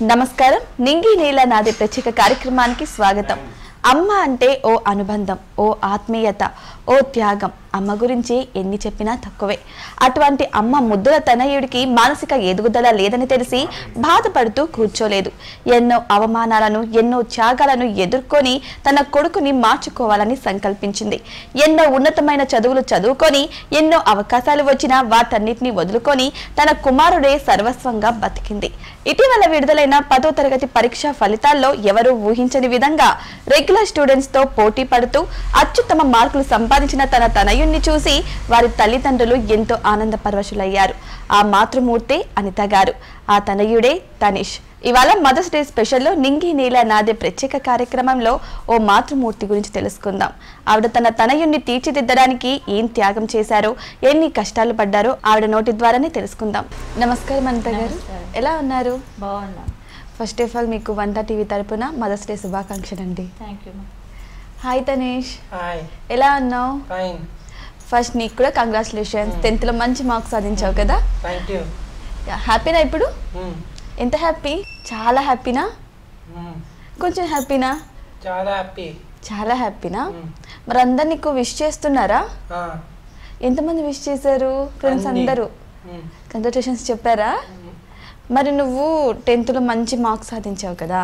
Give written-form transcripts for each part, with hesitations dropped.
నమస్కారం నింగి నేల నాది ప్రత్యేక కార్యక్రమానికి స్వాగతం. అమ్మ అంటే ఓ అనుబంధం, ఓ ఆత్మీయత, ఓ త్యాగం. అమ్మ గురించి ఎన్ని చెప్పినా తక్కువే. అటువంటి అమ్మ ముద్దుల తనయుడికి మానసిక ఎదుగుదల లేదని తెలిసి బాధపడుతూ కూర్చోలేదు. ఎన్నో అవమానాలను, ఎన్నో త్యాగాలను ఎదుర్కొని తన కొడుకుని మార్చుకోవాలని సంకల్పించింది. ఎన్నో ఉన్నతమైన చదువులు చదువుకొని ఎన్నో అవకాశాలు వచ్చినా వాటన్నిటిని వదులుకొని తన కుమారుడే సర్వస్వంగా బతికింది. ఇటీవల విడుదలైన 10వ తరగతి పరీక్ష ఫలితాల్లో ఎవరూ ఊహించని విధంగా రెగ్యులర్ స్టూడెంట్స్ తో పోటీ పడుతూ అత్యుత్తమ మార్కులు సంపాదించిన తన తనయుణ్ణి చూసి వారి తల్లిదండ్రులు ఎంతో ఆనంద పరవశులయ్యారు. ఆ మాతృమూర్తి అనిత గారు, ఆ తనయుడే తనీష్. ఇవాళ మదర్స్ డే స్పెషల్లో నింగి నేల నాదే ప్రత్యేక కార్యక్రమంలో ఓ మాతృమూర్తి గురించి తెలుసుకుందాం. ఆవిడ తన తనయుణ్ణి తీర్చిదిద్దడానికి ఏం త్యాగం చేశారో, ఎన్ని కష్టాలు పడ్డారో ఆవిడ నోటి ద్వారానే తెలుసుకుందాం. నమస్కారం అనిత గారు, ఎలా ఉన్నారు? బాగున్నా. ఫస్ట్ ఆఫ్ ఆల్ మీకు వంట టీవీ తరపున మదర్స్ డే శుభాకాంక్షలు అండి. Thank you. Hi Tanish, hi. ఎలా ఉన్నావు? ఫైన్. ఫస్ట్ నీకు కూడా కంగ్రాచులేషన్స్, 10th లో మంచి మార్క్స్ సాధించావు కదా. Thank you. హ్యాపీనా ఇప్పుడు? ఎంత హ్యాపీ? చాలా హ్యాపీనా? కొంచెం హ్యాపీనా? చాలా హ్యాపీ. చాలా హ్యాపీనా? మరి అందరు నీకు విష్ చేస్తున్నారా? ఎంతమంది విష్ చేశారు? ఫ్రెండ్స్ అందరూ కంగ్రాచులేషన్స్ చెప్పారా? మరి నువ్వు 10th లో మంచి మార్క్స్ సాధించావు కదా,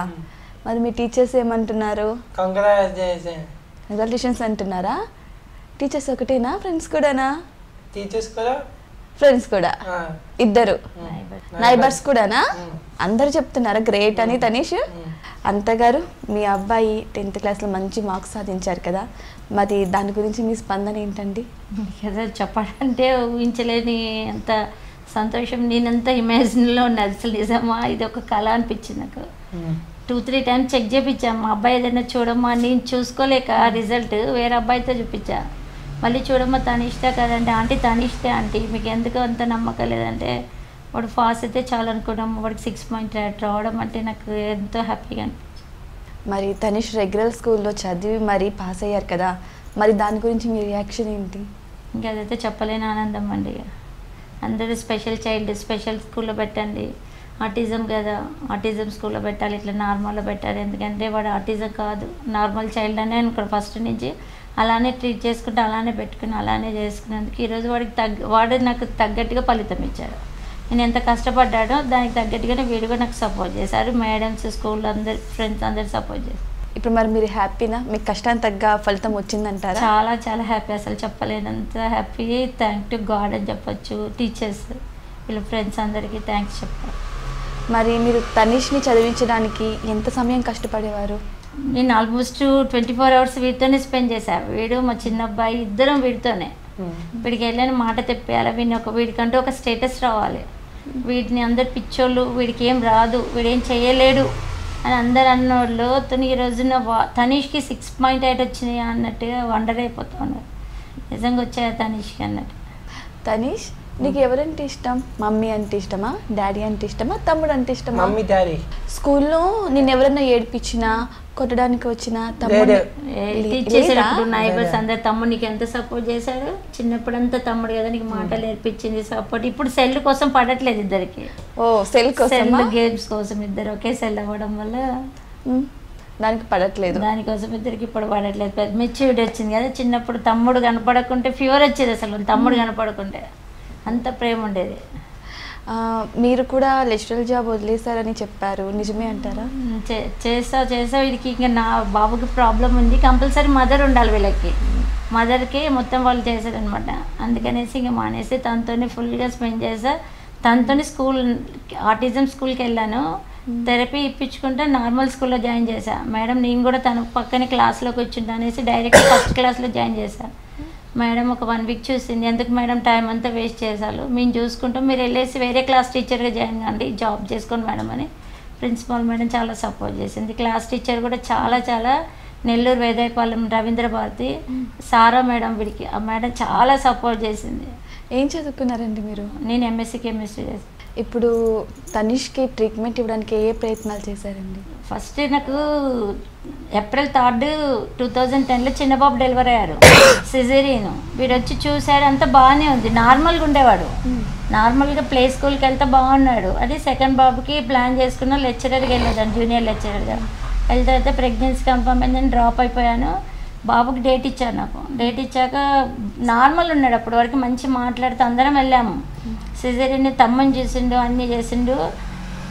మరి మీ టీచర్స్ ఏమంటున్నారు? కంగ్రాచులేషన్స్ అంటున్నారా? టీచర్స్ ఒకటేనా, ఫ్రెండ్స్ కూడానా? టీచర్స్ కూడా, ఫ్రెండ్స్ కూడా, ఇద్దరు నైబర్స్ కూడానా? అందరు చెప్తున్నారా గ్రేట్ అని? తనీష్, అనిత గారు, మీ అబ్బాయి 10th క్లాస్లో మంచి మార్క్స్ సాధించారు కదా, మరి దాని గురించి మీ స్పందన ఏంటండి? కదా చెప్పాలంటే ఊహించలేని అంత సంతోషం. నేనంతా ఇమాజిన్లో ఉన్నది. అసలు నిజమా, ఇది ఒక కళ అనిపించింది నాకు. 2-3 టైమ్స్ చెక్ చేయించాము. మా అబ్బాయి ఏదైనా చూడమ్మా, నేను చూసుకోలేక రిజల్ట్ వేరే అబ్బాయితో చూపించా. మళ్ళీ చూడమ్మా తనిష్టే కదంటే, ఆంటీ తనిష్టే ఆంటీ, మీకు ఎందుకు అంత నమ్మకం లేదంటే, వాడు ఫాస్ట్ అయితే చాలు అనుకున్నాం. వాడికి 6.8 రావడం అంటే నాకు ఎంతో హ్యాపీగా అనిపించింది. మరి తనీష్ రెగ్యులర్ స్కూల్లో చదివి మరి పాస్ అయ్యారు కదా, మరి దాని గురించి మీ రియాక్షన్ ఏంటి? ఇంకా అదైతే చెప్పలేని ఆనందం అండి. అందరూ స్పెషల్ చైల్డ్ స్పెషల్ స్కూల్లో పెట్టండి, ఆటిజం కదా ఆటిజం స్కూల్లో పెట్టాలి, ఇట్లా నార్మల్లో పెట్టాలి. ఎందుకంటే వాడు ఆటిజం కాదు, నార్మల్ చైల్డ్ అనే అనుకోండి. ఫస్ట్ నుంచి అలానే ట్రీట్ చేసుకుంటే అలానే పెట్టుకుని అలానే చేసుకున్నందుకు ఈరోజు వాడు నాకు తగ్గట్టుగా ఫలితం ఇచ్చాడు. నేను ఎంత కష్టపడ్డాడో దానికి తగ్గట్టుగానే వీడు కూడా నాకు సపోర్ట్ చేశారు. మేడమ్స్, స్కూల్ అందరు, ఫ్రెండ్స్ అందరు సపోర్ట్ చేశారు. ఇప్పుడు మరి మీరు హ్యాపీనా? మీకు కష్టానికి తగ్గ ఫలితం వచ్చిందంటారా? చాలా చాలా హ్యాపీ, అసలు చెప్పలేనంత హ్యాపీ. థ్యాంక్ టు గాడ్ అని చెప్పొచ్చు. టీచర్స్, వీళ్ళ ఫ్రెండ్స్ అందరికీ థ్యాంక్స్ చెప్పాలి. మరి మీరు తనీష్ని చదివించడానికి ఎంత సమయం కష్టపడేవారు? నేను ఆల్మోస్ట్ 24 hours వీడితోనే స్పెండ్ చేశాను. వీడు మా చిన్న అబ్బాయి ఇద్దరం వీడితోనే. వీడికి వెళ్ళని మాట తెప్పేయాలి, వీడికంటూ ఒక స్టేటస్ రావాలి. వీడిని అందరు పిచ్చోళ్ళు, వీడికి ఏం రాదు, వీడేం చేయలేడు అని అందరు అన్నోళ్ళు ఈ రోజున తనీష్కి 6.8 వచ్చినాయి అన్నట్టుగా వండర్ అయిపోతా ఉన్నారు. నిజంగా వచ్చాయి తనీష్కి అన్నట్టు. తనీష్, నీకు ఎవరంటే ఇష్టం? మమ్మీ అంటే ఇష్టమా, డాడీ అంటే ఇష్టమా, తమ్ముడు అంటే ఇష్టమా? Mummy, daddy. స్కూల్లో నేను ఎవరన్నా ఏడిపించినా, కొట్టడానికి వచ్చిన తమ్ముడు నైబర్స్ అందరు తమ్ముడు నీకు ఎంత సపోర్ట్ చేశాడు. చిన్నప్పుడంతా తమ్ముడు కదా నీకు మాటలు నేర్పించింది, సపోర్ట్. ఇప్పుడు సెల్ కోసం పడట్లేదు ఇద్దరికి. ఓ, సెల్ కోసం, గేమ్స్ కోసం ఇద్దరు ఒకే సెల్ అవ్వడం వల్ల దానికి పడట్లేదు. దానికోసం ఇద్దరికి ఇప్పుడు పడట్లేదు. పెద్ద మెచ్యూరిటీ వచ్చింది కదా. చిన్నప్పుడు తమ్ముడు కనపడకుంటే ఫీవర్ వచ్చేది, అసలు తమ్ముడు కనపడకుంటే అంత ప్రేమ ఉండేది. మీరు కూడా లెక్చరల్ జాబ్ వదిలేశారని చెప్పారు, నిజమే అంటారా? చేస్తా వీడికి ఇంకా నా బాబుకి ప్రాబ్లం ఉంది, కంపల్సరీ మదర్ ఉండాలి వీళ్ళకి. మదర్కి మొత్తం వాళ్ళు చేశారనమాట. అందుకనేసి ఇంకా మానేసి తనతోనే ఫుల్గా స్పెండ్ చేసా. తనతోనే స్కూల్, ఆటిజం స్కూల్కి వెళ్ళాను. థెరపీ ఇప్పించుకుంటే నార్మల్ స్కూల్లో జాయిన్ చేశా. మేడం నేను కూడా తన పక్కనే క్లాస్లోకి వచ్చింటా అనేసి డైరెక్ట్ ఫస్ట్ క్లాస్లో జాయిన్ చేశాను. మేడం ఒక 1 week చూసింది. ఎందుకు మేడం టైం అంతా వేస్ట్ చేశారు, మేము చూసుకుంటాం, మీరు వెళ్ళేసి వేరే క్లాస్ టీచర్గా జాయిన్ కండి, జాబ్ చేసుకోండి మేడం అని ప్రిన్సిపాల్ మేడం చాలా సపోర్ట్ చేసింది. క్లాస్ టీచర్ కూడా చాలా నెల్లూరు వేదాయపాలెం రవీంద్ర భారతి సారా మేడం, వీడికి ఆ మేడం చాలా సపోర్ట్ చేసింది. ఏం చదువుకున్నారండి మీరు? నేను MSc కెమిస్ట్రీ చేశాను. ఇప్పుడు తనీష్కి ట్రీట్మెంట్ ఇవ్వడానికి ఏ ప్రయత్నాలు చేశారండి? ఫస్ట్ నాకు April 3, 2010లో చిన్నబాబు డెలివరీ అయ్యారు, సిజేరియన్. వీడు వచ్చి చూశాడు, అంతా బాగానే ఉంది, నార్మల్గా ఉండేవాడు. నార్మల్గా ప్లే స్కూల్కి వెళ్తే బాగున్నాడు. అది సెకండ్ బాబుకి ప్లాన్ చేసుకున్న లెక్చరర్కి వెళ్ళేదాన్ని, జూనియర్ లెక్చరర్గా. వెళ్తే అయితే ప్రెగ్నెన్సీ కన్ఫర్మ్ అయిందని డ్రాప్ అయిపోయాను. బాబుకి డేట్ ఇచ్చారు. నాకు డేట్ ఇచ్చాక నార్మల్ ఉన్నాడు అప్పటి వరకు, మంచి మాట్లాడుతూ అందరం వెళ్ళాము. సిజేరియన్ తమ్మని చేసిండు, అన్నీ చేసిండు.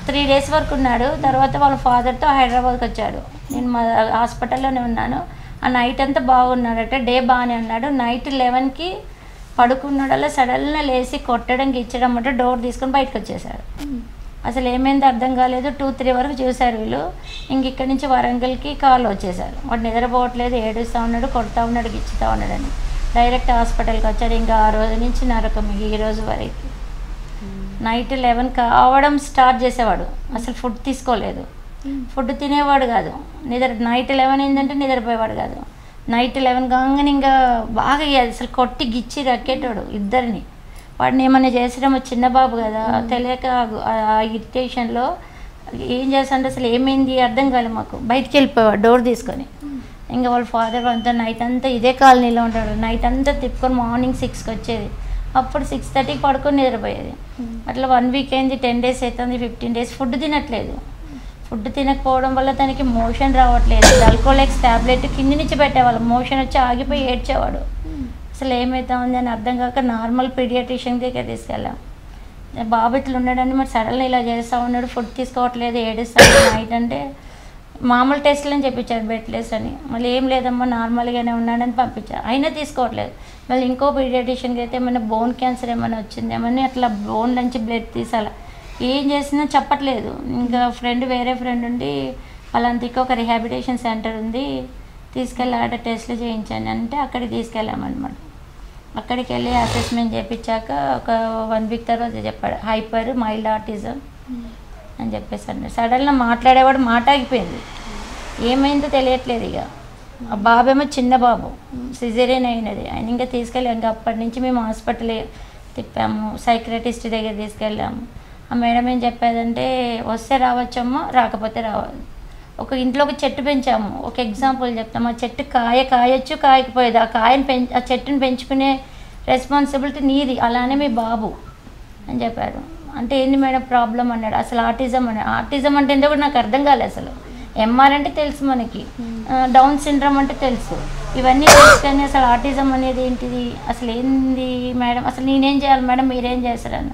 3 days వరకు ఉన్నాడు. తర్వాత వాళ్ళ ఫాదర్తో హైదరాబాద్కి వచ్చాడు. నేను మా హాస్పిటల్లోనే ఉన్నాను. ఆ నైట్ అంతా బాగున్నాడట, డే బాగానే ఉన్నాడు. నైట్ 11కి పడుకున్నాడల్లా సడన్గా లేచి కొట్టడం గిచ్చడం అంటే డోర్ తీసుకొని బయటకు వచ్చేసాడు. అసలు ఏమైందో అర్థం కాలేదు. 2-3 వరకు చూశారు వీళ్ళు. ఇంక ఇక్కడి నుంచి వరంగల్కి కాల్ వచ్చేసారు. వాడు నిద్రపోవట్లేదు, ఏడుస్తూ ఉన్నాడు, కొడతా ఉన్నాడు, గిచ్చుతూ ఉన్నాడని డైరెక్ట్ హాస్పిటల్కి వచ్చాడు. ఇంకా ఆ రోజు నుంచి నరకం ఈ రోజు వరకు. నైట్ 11 కావడం స్టార్ట్ చేసేవాడు. అసలు ఫుడ్ తీసుకోలేదు, ఫుడ్ తినేవాడు కాదు. నైట్ 11 అయిందంటే నిద్రపోయేవాడు కాదు. నైట్ 11 కాగానే ఇంకా బాగా అసలు కొట్టి గిచ్చి రక్కేటాడు ఇద్దరిని. వాడిని ఏమైనా చేసడమో, చిన్న బాబు కదా తెలియక ఆ ఇరిటేషన్లో ఏం చేస్తాంటే అసలు ఏమైంది అర్థం కాలేదు మాకు. బయటికి వెళ్ళిపోయేవాడు డోర్ తీసుకొని. ఇంకా వాళ్ళ ఫాదర్ అంతా నైట్ అంతా ఇదే కాలనీలో ఉంటాడు. నైట్ అంతా తిప్పుకొని మార్నింగ్ 6కి వచ్చేది. అప్పుడు 6:30కి పడుకొని నిద్రపోయేది. అట్లా 1 week అయింది, 10 days అవుతుంది, 15 days ఫుడ్ తినట్లేదు. ఫుడ్ తినకపోవడం వల్ల తనకి మోషన్ రావట్లేదు. డల్కోలెక్స్ ట్యాబ్లెట్ కింది నుంచి పెట్టేవాళ్ళు, మోషన్ వచ్చి ఆగిపోయి ఏడ్చేవాడు. అసలు ఏమవుతా ఉంది అని అర్థం కాక నార్మల్ పీడియాట్రిషియన్ దగ్గర తీసుకెళ్ళాం. బాబు ఇట్లా ఉన్నాడని మరి సడన్గా ఇలా చేస్తూ ఉన్నాడు, ఫుడ్ తీసుకోవట్లేదు, ఏడుస్తాడు నైట్ అంటే మామూలు టెస్ట్లు అని చెప్పించారు, బెడ్లెస్ అని. మళ్ళీ ఏం లేదమ్మా నార్మల్గానే ఉన్నాడని పంపించారు. అయినా తీసుకోవట్లేదు. మళ్ళీ ఇంకో పీడియాట్రిషియన్కి అయితే ఏమైనా బోన్ క్యాన్సర్ ఏమైనా వచ్చిందేమని అట్లా బోన్ నుంచి బ్లడ్ తీసాల ఏం చేసినా చెప్పట్లేదు. ఇంకా వేరే ఫ్రెండ్ ఉండి వాళ్ళంతకి ఒక రిహాబిలిటేషన్ సెంటర్ ఉంది, తీసుకెళ్ళి ఆడ టెస్ట్లు చేయించాను అంటే అక్కడికి తీసుకెళ్ళామన్నమాట. అక్కడికి వెళ్ళి అసెస్మెంట్ చేయించాక ఒక 1 week తర్వాత చెప్పాడు హైపర్ మైల్డ్ ఆటిజం అని చెప్పేసి అన్నాడు. సడన్గా మాట్లాడేవాడు, మాట ఆగిపోయింది. ఏమైందో తెలియట్లేదు. ఇక ఆ బాబేమో చిన్న బాబు, సిజేరియన్ అయినది. ఆయన ఇంకా తీసుకెళ్ళాం. ఇంకా అప్పటి నుంచి మేము హాస్పిటల్ తిప్పాము, సైక్రటిస్ట్ దగ్గర తీసుకెళ్ళాము. ఆ మేడం ఏం చెప్పేదంటే వస్తే రావచ్చమ్మా, రాకపోతే రావాలి. ఒక ఇంట్లో ఒక చెట్టు పెంచాము, ఒక ఎగ్జాంపుల్ చెప్తాము. ఆ చెట్టు కాయొచ్చు, కాయకపోయేది. ఆ చెట్టుని పెంచుకునే రెస్పాన్సిబిలిటీ నీది, అలానే మీ బాబు అని చెప్పారు. అంటే ఏంది మేడం ప్రాబ్లం అన్నాడు. అసలు ఆటిజం అన్నాడు. ఆటిజం అంటే ఏంటో కూడా నాకు అర్థం కాలేదు. అసలు ఎంఆర్ అంటే తెలుసు మనకి, డౌన్ సిండ్రోమ్ అంటే తెలుసు, ఇవన్నీ తెలుసు. కానీ అసలు ఆటిజం అనేది ఏంటిది, అసలు ఏంది మేడం, అసలు నేనేం చేయాలి మేడం, మీరేం చేస్తారన్న.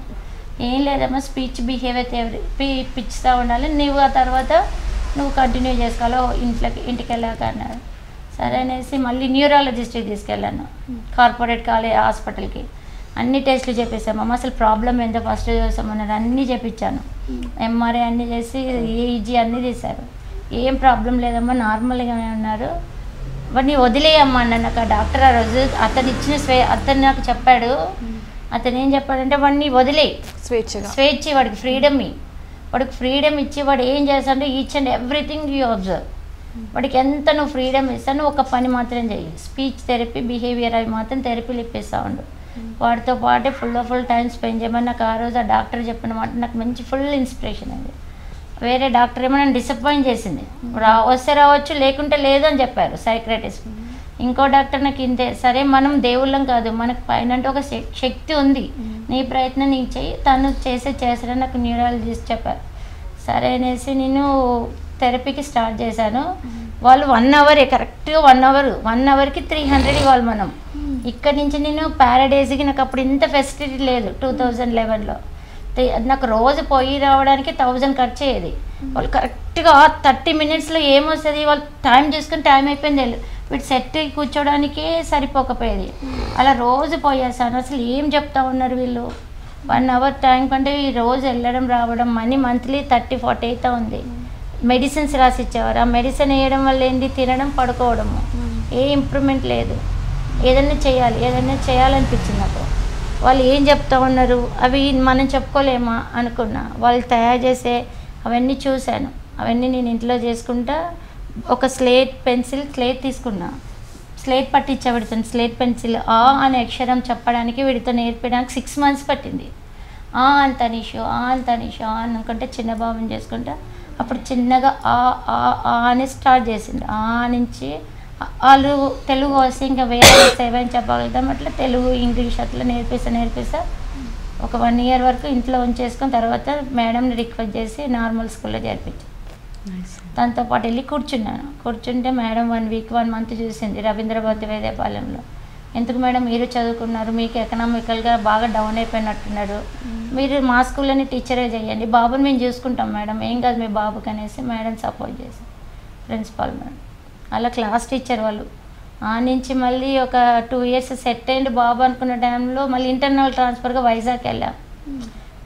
ఏం లేదమ్మా, స్పీచ్ బిహేవియర్ పిచ్చుతూ ఉండాలి, నువ్వు ఆ తర్వాత నువ్వు కంటిన్యూ చేసుకోవాలో ఇంటికి వెళ్ళాక అన్నాడు. సరే అనేసి మళ్ళీ న్యూరాలజిస్ట్కి తీసుకెళ్ళాను, కార్పొరేట్ కాలేజ్ హాస్పిటల్కి. అన్ని టెస్టులు చెప్పేసామమ్మ, అసలు ప్రాబ్లం ఏంటో ఫస్ట్ చూసామన్నారు. అన్నీ చెప్పించాను, ఎంఆర్ఐ అన్నీ చేసి ఈజీ అన్నీ తీశారు. ఏం ప్రాబ్లం లేదమ్మా, నార్మల్గానే ఉన్నారు, వాడిని వదిలేయమ్మా అన్న నాకు ఆ డాక్టర్. ఆ రోజు అతను ఇచ్చిన అతను నాకు చెప్పాడు. అతను ఏం చెప్పాడంటే వాడిని వదిలే, స్వేచ్ఛ, వాడికి ఫ్రీడమ్ ఇచ్చి వాడు ఏం చేస్తాడంటే each and everything you observe. వాడికి ఎంత నువ్వు ఫ్రీడమ్ ఇస్తాను, ఒక పని మాత్రం చెయ్యి, స్పీచ్ థెరపీ, బిహేవియర్ అవి మాత్రం థెరపీలు ఇప్పిస్తూ ఉండు. వాడితో పాటే ఫుల్ టైం స్పెండ్ చేయమని నాకు ఆ రోజు ఆ డాక్టర్ చెప్పిన మాట నాకు మంచి ఫుల్ ఇన్స్పిరేషన్ అయింది. వేరే డాక్టర్ ఏమో నన్ను డిసప్పాయింట్ చేసింది, వస్తే రావచ్చు లేకుంటే లేదు అని చెప్పారు సైక్రటిస్ట్. ఇంకో డాక్టర్ నాకు ఇంతే, సరే మనం దేవుళ్ళం కాదు, మనకు పైన ఒక శక్తి ఉంది, నీ ప్రయత్నం నీకు చెయ్యి, తను చేస్తాడని నాకు న్యూరాలజిస్ట్ చెప్పారు. సరే అనేసి నేను థెరపీకి స్టార్ట్ చేశాను. వాళ్ళు 1 hour, కరెక్ట్గా 1 hourకి 300 ఇవ్వాలి మనం. ఇక్కడి నుంచి నేను ప్యారడైజ్కి నాకు అప్పుడు ఇంత ఫెసిలిటీ లేదు 2011లో. నాకు రోజు పోయి రావడానికి 1000 ఖర్చు అయ్యేది. వాళ్ళు కరెక్ట్గా 30 minutesలో ఏమొస్తుంది, వాళ్ళు టైం చూసుకుని టైం అయిపోయింది, వీటి సెట్ కూర్చోడానికే సరిపోకపోయేది. అలా రోజు పోయేసాను. అసలు ఏం చెప్తా ఉన్నారు వీళ్ళు, 1 hour టైం కంటే ఈ రోజు వెళ్ళడం రావడం మనీ మంత్లీ 30-40 అవుతా ఉంది. మెడిసిన్స్ రాసి ఇచ్చేవారు. ఆ మెడిసిన్ వేయడం వల్ల ఏంటి, తినడం పడుకోవడము, ఏ ఇంప్రూవ్మెంట్ లేదు. ఏదైనా చేయాలనిపించింది నాకు. వాళ్ళు ఏం చెప్తా ఉన్నారు అవి మనం చెప్పుకోలేమా అనుకున్నా. వాళ్ళు తయారు చేసే అవన్నీ చూశాను, అవన్నీ నేను ఇంట్లో చేసుకుంటా. ఒక స్లేట్ తీసుకున్నా, స్లేట్ పట్టించా వీడితో. స్లేట్ పెన్సిల్ ఆ అనే అక్షరం చెప్పడానికి వీడితో నేర్పడానికి 6 months పట్టింది. అంత నిషో అనుకుంటే చిన్న బాబుని చేసుకుంటా. అప్పుడు చిన్నగా ఆ అని స్టార్ట్ చేసింది. నుంచి వాళ్ళు తెలుగు వస్తే ఇంకా వేరే ఏమైనా చెప్పగలుగుతాం, అట్లా తెలుగు ఇంగ్లీష్ అట్లా నేర్పిస్తా ఒక 1 ఇయర్ వరకు ఇంట్లో ఉంచేసుకుని తర్వాత మేడంని రిక్వెస్ట్ చేసి నార్మల్ స్కూల్లో చేర్పించాను. దాంతో పాటు వెళ్ళి కూర్చుంటే మేడం 1 వీక్ 1 మంత్ చూసింది రవీంద్రభారతి వేదేపాలెంలో. ఎందుకు మేడం మీరు చదువుకున్నారు, మీకు ఎకనామికల్గా బాగా డౌన్ అయిపోయినట్టున్నారు, మీరు మా స్కూల్లోనే టీచరే చేయండి, బాబుని మేము చూసుకుంటాం మేడం, ఏం కాదు మీ బాబుకి అనేసి మేడం సపోర్ట్ చేసి ప్రిన్సిపాల్ మేడం అలా క్లాస్ టీచర్ వాళ్ళు. ఆ నుంచి మళ్ళీ ఒక 2 ఇయర్స్ సెట్ అయ్యింది బాబు అనుకున్న టైంలో మళ్ళీ ఇంటర్నల్ ట్రాన్స్ఫర్గా వైజాగ్ వెళ్ళాం.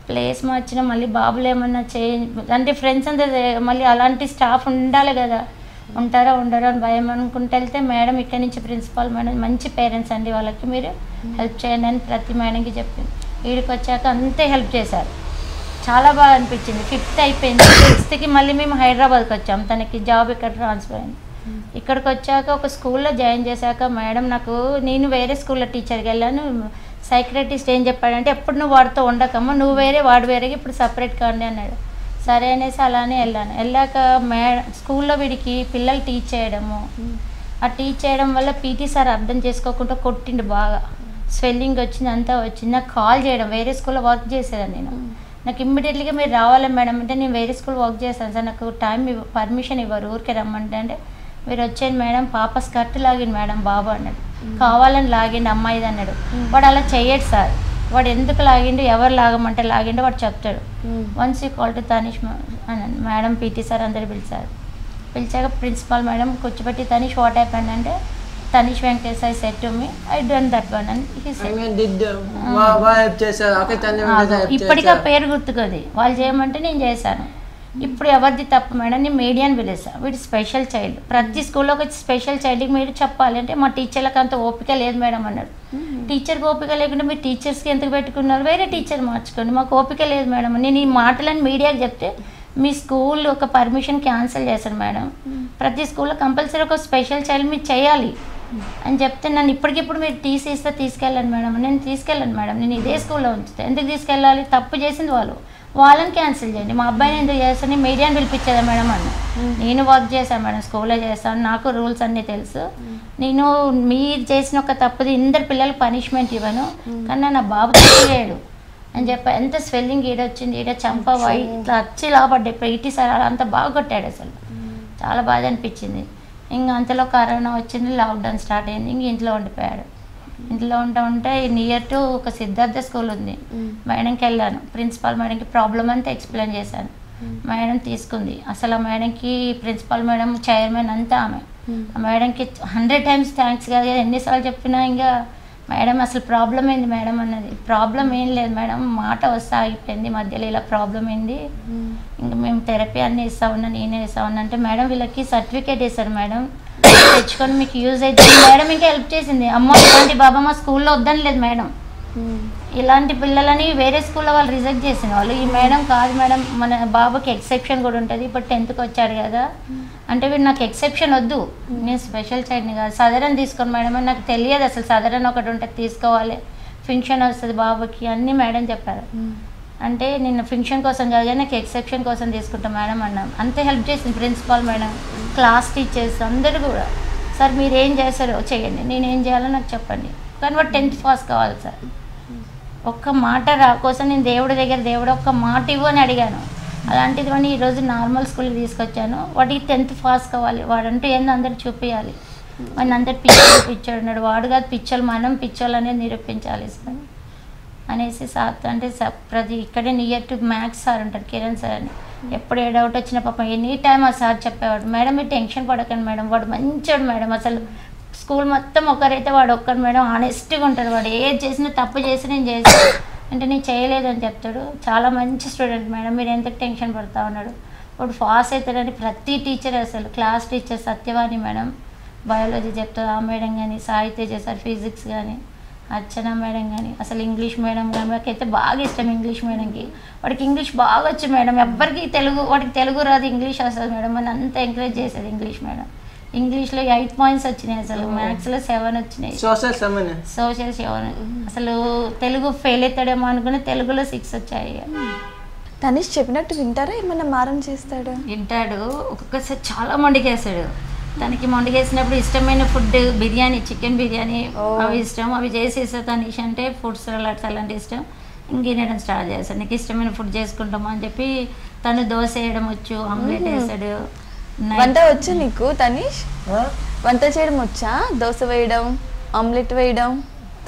ప్లేస్ మార్చిన మళ్ళీ బాబులు ఏమన్నా చేంజ్ అంటే ఫ్రెండ్స్ అంతా మళ్ళీ అలాంటి స్టాఫ్ ఉండాలి కదా, ఉంటారా ఉండరా అని భయం అనుకుంటూ వెళ్తే మేడం ఇక్కడి నుంచి ప్రిన్సిపాల్ మేడం మంచి పేరెంట్స్ అండి, వాళ్ళకి మీరు హెల్ప్ చేయండి అని ప్రతి మేడంకి చెప్పింది. వీడికి వచ్చాక అంతే హెల్ప్ చేశారు, చాలా బాగా అనిపించింది. 5th అయిపోయింది, 6th మళ్ళీ మేము హైదరాబాద్కి వచ్చాం, తనకి జాబ్ ఇక్కడ ట్రాన్స్ఫర్ అయింది. ఇక్కడికి వచ్చాక ఒక స్కూల్లో జాయిన్ చేశాక మేడం నేను వేరే స్కూల్లో టీచర్కి వెళ్ళాను, సైక్రటిస్ట్ ఏం చెప్పాడంటే ఎప్పుడు నువ్వు వాడితో ఉండకమ్మా, నువ్వు వేరే వాడు వేరేగా ఇప్పుడు సపరేట్ కాండి అన్నాడు. సరే అనేసి అలానే వెళ్ళాక స్కూల్లో వీడికి పిల్లలు టీచ్ చేయడము, ఆ టీచ్ చేయడం వల్ల పీటీ సార్ అర్థం చేసుకోకుండా కొట్టిండు, బాగా స్వెల్లింగ్ వచ్చింది, అంతా వచ్చింది. నాకు కాల్ చేయడం, వేరే స్కూల్లో వర్క్ చేసేదాన్ని నేను, నాకు ఇమ్మీడియట్లీగా మీరు రావాలి మేడం అంటే నేను వేరే స్కూల్ వర్క్ చేశాను సార్, నాకు పర్మిషన్ ఇవ్వరు ఊరికే రమ్మంటే, అంటే మీరు వచ్చేయండి మేడం, పాప స్కర్ట్ లాగింది మేడం బాబు అన్నాడు, కావాలని లాగిండు అమ్మాయిది అన్నాడు. వాడు అలా చెయ్యడు సార్, వాడు ఎందుకు లాగిండు, ఎవరు లాగమంటే లాగిండో వాడు చెప్తాడు. Once you call to Tanish అన్నాను మేడం, పీటీ సార్ అందరు పిలిచాక ప్రిన్సిపాల్ మేడం కూర్చోబెట్టి తనీష్ వాట్ హ్యాపెండ్ అంటే Tanish Venkatesh I said to me I don't that one అని ఇప్పటికీ ఆ పేరు గుర్తుకోది, వాళ్ళు చేయమంటే నేను చేశాను. ఇప్పుడు ఎవరిది తప్పు మేడం, నేను మీడియాని పిలుస్తాను, వీడు స్పెషల్ చైల్డ్, ప్రతి స్కూల్లో ఒక స్పెషల్ చైల్డ్కి మీరు చెప్పాలి అంటే మా టీచర్లకు అంత ఓపిక లేదు మేడం అన్నాడు. టీచర్కి ఓపిక లేకుండా మీరు టీచర్స్కి ఎందుకు పెట్టుకున్నారు, వేరే టీచర్ మార్చుకోండి, మాకు ఓపిక లేదు మేడం. నేను ఈ మాటలను మీడియాకి చెప్తే మీ స్కూల్ ఒక పర్మిషన్ క్యాన్సిల్ చేశాను మేడం, ప్రతి స్కూల్లో కంపల్సరీ ఒక స్పెషల్ చైల్డ్ మీరు చేయాలి అని చెప్తే నన్ను ఇప్పటికిప్పుడు మీరు టీసీ ఇస్తే తీసుకెళ్ళండి మేడం, నేను తీసుకెళ్ళండి మేడం, నేను ఇదే స్కూల్లో ఉంచుతాను, ఎందుకు తీసుకెళ్ళాలి, తప్పు చేసింది వాళ్ళని క్యాన్సిల్ చేయండి, మా అబ్బాయిని ఎందుకు చేస్తాను, మీడియాని పిలిపించేదా మేడం అన్న. నేను వర్క్ చేశాను మేడం, స్కూల్లో చేస్తాను, నాకు రూల్స్ అన్నీ తెలుసు, నేను మీరు చేసిన ఒక తప్పుది ఇందరు పిల్లలకు పనిష్మెంట్ ఇవ్వను, కానీ నా బాబు చేయడు అని చెప్పి ఎంత స్వెల్లింగ్ ఈడొచ్చింది, ఈడ చంప ఇట్లా వచ్చి లాపడ్డాయి, పీటీ సార్ అంత బాగా కొట్టాడు, అసలు చాలా బాధ అనిపించింది. ఇంకా అంతలో కరోనా వచ్చింది, లాక్డౌన్ స్టార్ట్ అయింది, ఇంక ఇంట్లో ఉండిపోయాడు. ఇంట్లో ఉంటే నియర్ టు ఒక సిద్ధార్థ స్కూల్ ఉంది, మేడంకి వెళ్ళాను, ప్రిన్సిపాల్ మేడంకి ప్రాబ్లం అంతా ఎక్స్ప్లెయిన్ చేశాను, మేడం తీసుకుంది. అసలు ఆ మేడంకి ప్రిన్సిపాల్ మేడం చైర్మన్ అంతా ఆమె, ఆ మేడంకి 100 times థ్యాంక్స్ కాదు, ఎన్నిసార్లు చెప్పినా ఇంకా మేడం అసలు ప్రాబ్లం ఏంది మేడం అన్నది, ప్రాబ్లం ఏం లేదు మేడం, మాట వస్తే ఆగిపోయింది మధ్యలో, ఇలా ప్రాబ్లం ఏంది, ఇంకా మేము థెరపీ అన్నీ ఇస్తా ఉన్నా, నేనే ఇస్తా ఉన్నా అంటే మేడం వీళ్ళకి సర్టిఫికేట్ ఇస్తారు మేడం, తెచ్చుకొని మీకు యూజ్ అవుతుంది మేడం. ఇంకా హెల్ప్ చేసింది, అమ్మ ఇలాంటి బాబా మా స్కూల్లో వద్దని లేదు మేడం, ఇలాంటి పిల్లలని వేరే స్కూల్లో వాళ్ళు రిజెక్ట్ చేసిన వాళ్ళు, ఈ మేడం కాదు మేడం మన బాబుకి ఎక్సెప్షన్ కూడా ఉంటుంది, ఇప్పుడు 10th వచ్చాడు కదా అంటే వీడు నాకు ఎక్సెప్షన్ వద్దు, నేను స్పెషల్ చైల్డ్ని కాదు, సదరన్ తీసుకోండి మేడం అని, నాకు తెలియదు అసలు సదరన్ ఒకటి ఉంటుంది తీసుకోవాలి, ఫంక్షన్ వస్తుంది బాబుకి అన్నీ మేడం చెప్పారు. అంటే నేను ఫంక్షన్ కోసం కాదు నాకు ఎక్సెప్షన్ కోసం తీసుకుంటాం మేడం అన్నాం, అంతే హెల్ప్ చేసింది ప్రిన్సిపాల్ మేడం, క్లాస్ టీచర్స్ అందరూ కూడా, సార్ మీరు ఏం చేస్తారో చేయండి, నేనేం చేయాలో నాకు చెప్పండి, కానీ వాడు 10th పాస్ కావాలి సార్, ఒక్క మాట కోసం నేను దేవుడు ఒక్క మాట ఇవ్వు అని అడిగాను, అలాంటిది వాడిని ఈరోజు నార్మల్ స్కూల్కి తీసుకొచ్చాను, వాడికి 10th పాస్ కావాలి, వాడంటూ ఏందో అందరు చూపించాలి, వాడిని అందరు పిచ్చోడు ఉన్నాడు, వాడు కాదు పిచ్చోళ్ళు, మనం పిచ్చోళ్ళు అనేది నిరూపించాలి సార్ అనేసి సార్ అంటే ప్రతి ఇక్కడే నియర్ టు మ్యాథ్స్ సార్ ఉంటారు కిరణ్ సార్ అని, ఎప్పుడు ఏ డౌట్ వచ్చినా పాపం ఎనీ టైం ఆ సార్ చెప్పేవాడు, మేడం మీరు టెన్షన్ పడకండి మేడం, వాడు మంచోడు మేడం, అసలు స్కూల్ మొత్తం ఒకరైతే వాడు ఒక్కరు మేడం, ఆనెస్ట్గా ఉంటాడు, వాడు ఏది చేసినా తప్పు చేసి నేను చేసాను అంటే నేను చేయలేదని చెప్తాడు, చాలా మంచి స్టూడెంట్ మేడం, మీరు ఎందుకు టెన్షన్ పడతా ఉన్నాడు, వాడు పాస్ అవుతాడని ప్రతి టీచర్ అసలు class teacher Satyavani madam biology చెప్తారు ఆ మేడం కానీ, సాహిత్య చేశారు ఫిజిక్స్ కానీ, అర్చన మేడం కానీ, అసలు ఇంగ్లీష్ మేడం కానీ నాకైతే బాగా ఇష్టం ఇంగ్లీష్ మేడంకి, వాడికి ఇంగ్లీష్ బాగా వచ్చు మేడం, ఎవ్వరికి వాడికి తెలుగు రాదు ఇంగ్లీష్ వస్తుంది మేడం అని అంత ఎంకరేజ్ చేసేది ఇంగ్లీష్ మేడం. ఇంగ్లీష్లో 8 points వచ్చినాయి, అసలు మ్యాథ్స్లో 7 వచ్చినాయి, సోషల్ 7, అసలు తెలుగు ఫెయిల్ అవుతాడేమో అనుకుని తెలుగులో 6 వచ్చాయి. తనీష్ చెప్పినట్టు వింటారా, ఏమన్నా మారం చేస్తాడు? వింటాడు, ఒక్కొక్కసారి చాలా మొండికేస్తాడు, తనకి మొండికేసినప్పుడు ఇష్టమైన ఫుడ్ బిర్యానీ, చికెన్ బిర్యానీ అవి ఇష్టం, అవి చేసి ఇస్తా తనీష్ అంటే, ఫుడ్ సలాడ్స్ అలాంటి ఇష్టం, ఇంకేయడం స్టార్ట్ చేస్తాడు. నీకు ఇష్టమైన ఫుడ్ చేసుకుంటామా అని చెప్పి తను దోశ వేయడం వచ్చు, ఆమ్లెట్ వేస్తాడు. వంట వచ్చు నీకు తనీష్? వంట చేయడం వచ్చా? దోశ వేయడం, ఆమ్లెట్ వేయడం